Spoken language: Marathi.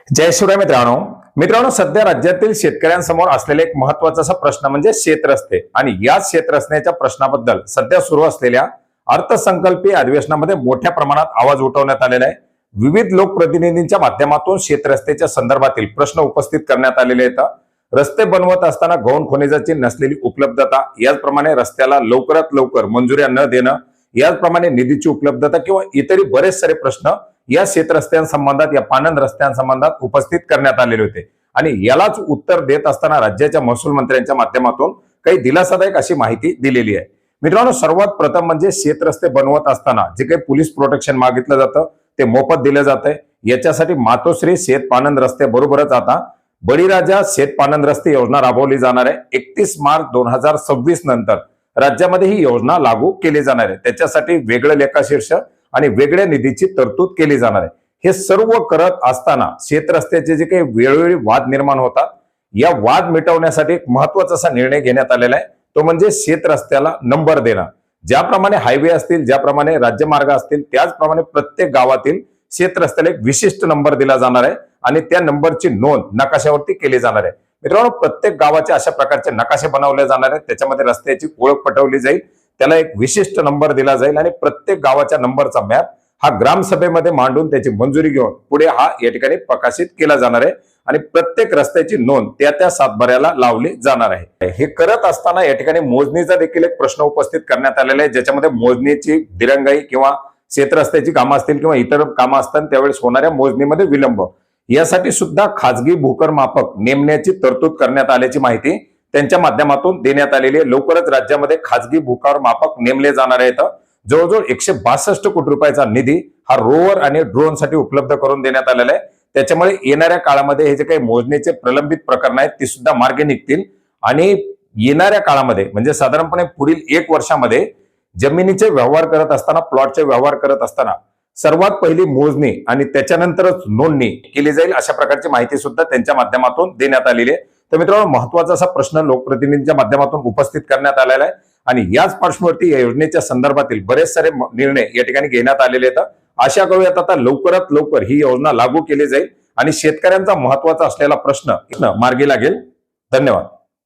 जय शिवराय मित्रांनो सध्या राज्यातील शेतकऱ्यांसमोर असलेला एक महत्त्वाचा असा प्रश्न म्हणजे शेतरस्ते आणि या शेतरस्त्याच्या प्रश्नाबद्दल सध्या सुरू असलेल्या अर्थसंकल्पीय अधिवेशनामध्ये मोठ्या प्रमाणात आवाज उठवण्यात आलेला आहे। विविध लोकप्रतिनिधींच्या माध्यमातून शेतरस्त्याच्या संदर्भातील प्रश्न उपस्थित करण्यात आलेले आहेत। रस्ते बनवत असताना गौण खनिजाची नसलेली उपलब्धता, याचप्रमाणे रस्त्याला लवकरात लवकर मंजुऱ्या न देणं, याचप्रमाणे निधीची उपलब्धता किंवा इतरही बरेच सारे प्रश्न या शेतरस्त्यांसंबंधात, या पाणंद रस्त्यांसंबंधात उपस्थित करण्यात आलेले होते आणि यालाच उत्तर देत असताना राज्याच्या महसूल मंत्र्यांच्या माध्यमातून काही दिलासादायक अशी माहिती दिलेली आहे। मित्रांनो, सर्वात प्रथम म्हणजे शेतरस्ते बनवत असताना जे काही पोलीस प्रोटेक्शन मागितलं जातं ते मोफत दिलं जातंय। याच्यासाठी मातोश्री शेत पाणंद रस्ते बरोबरच आता बळीराजा शेत पाणंद रस्ते योजना राबवली जाणार आहे। 31 मार्च 2026 नंतर राज्यामध्ये ही योजना लागू केली जाणार आहे। त्याच्यासाठी वेगळं लेखाशीर्ष आणि वेगळ्या निधीची तरतूद केली जाणार आहे। हे सर्व करत असताना शेतरस्त्याचे जे काही वेळोवेळी वाद निर्माण होतात, या वाद मिटवण्यासाठी एक महत्त्वाचा असा निर्णय घेण्यात आलेला आहे, तो म्हणजे शेतरस्त्याला नंबर देणं। ज्याप्रमाणे हायवे असतील, ज्याप्रमाणे राज्यमार्ग असतील, त्याचप्रमाणे प्रत्येक गावातील शेतरस्त्याला एक विशिष्ट नंबर दिला जाणार आहे आणि त्या नंबरची नोंद नकाशावरती केली जाणार आहे। मित्रांनो, प्रत्येक गावाचे अशा प्रकारचे नकाशे बनवले जाणार आहेत, त्याच्यामध्ये रस्त्याची ओळख पटवली जाईल, त्याला एक विशिष्ट नंबर दिला जाईल आणि प्रत्येक गावाच्या नंबरचा मॅप हा ग्रामसभेमध्ये मांडून त्याची मंजुरी घेऊन पुढे हा या ठिकाणी प्रकाशित केला जाणार आहे आणि प्रत्येक रस्त्याची नोंद त्या सातबाऱ्याला लावली जाणार आहे। हे करत असताना या ठिकाणी मोजणीचा देखील एक प्रश्न उपस्थित करण्यात आलेला आहे, ज्याच्यामध्ये मोजणीची दिरंगाई किंवा शेतरस्त्याची कामं असतील किंवा इतर कामं असतात त्यावेळेस होणाऱ्या मोजणीमध्ये विलंब, यासाठी सुद्धा खाजगी भूकरमापक नेमण्याची तरतूद करण्यात आल्याची माहिती त्यांच्या माध्यमातून देण्यात आलेली आहे। लवकरच राज्यामध्ये खाजगी भूकरमापक नेमले जाणार आहेत। जवळजवळ 162 कोटी रुपयाचा निधी हा रोवर आणि ड्रोन साठी उपलब्ध करून देण्यात आलेला आहे। त्याच्यामुळे येणाऱ्या काळामध्ये हे जे काही मोजणीचे प्रलंबित प्रकरण आहेत ती सुद्धा मार्गी निघतील आणि येणाऱ्या काळामध्ये म्हणजे साधारणपणे पुढील 1 वर्षामध्ये जमिनीचे व्यवहार करत असताना, प्लॉटचे व्यवहार करत असताना सर्वात पहिली मोजणी आणि त्याच्यानंतरच नोंदणी केली जाईल, अशा प्रकारची माहिती सुद्धा त्यांच्या माध्यमातून देण्यात आलेली आहे। तर मित्रांनो, महत्त्वाचा असा प्रश्न लोकप्रतिनिधींच्या माध्यमातून उपस्थित करण्यात आलेला आहे आणि याच पार्श्वभूमीवरती या योजनेच्या संदर्भातील बरेच सारे निर्णय या ठिकाणी घेण्यात आलेले आहेत। आशा करूयात आता लवकरात लवकर ही योजना लागू केली जाईल आणि शेतकऱ्यांचा महत्त्वाचा असलेला प्रश्न मार्गी लागेल। धन्यवाद।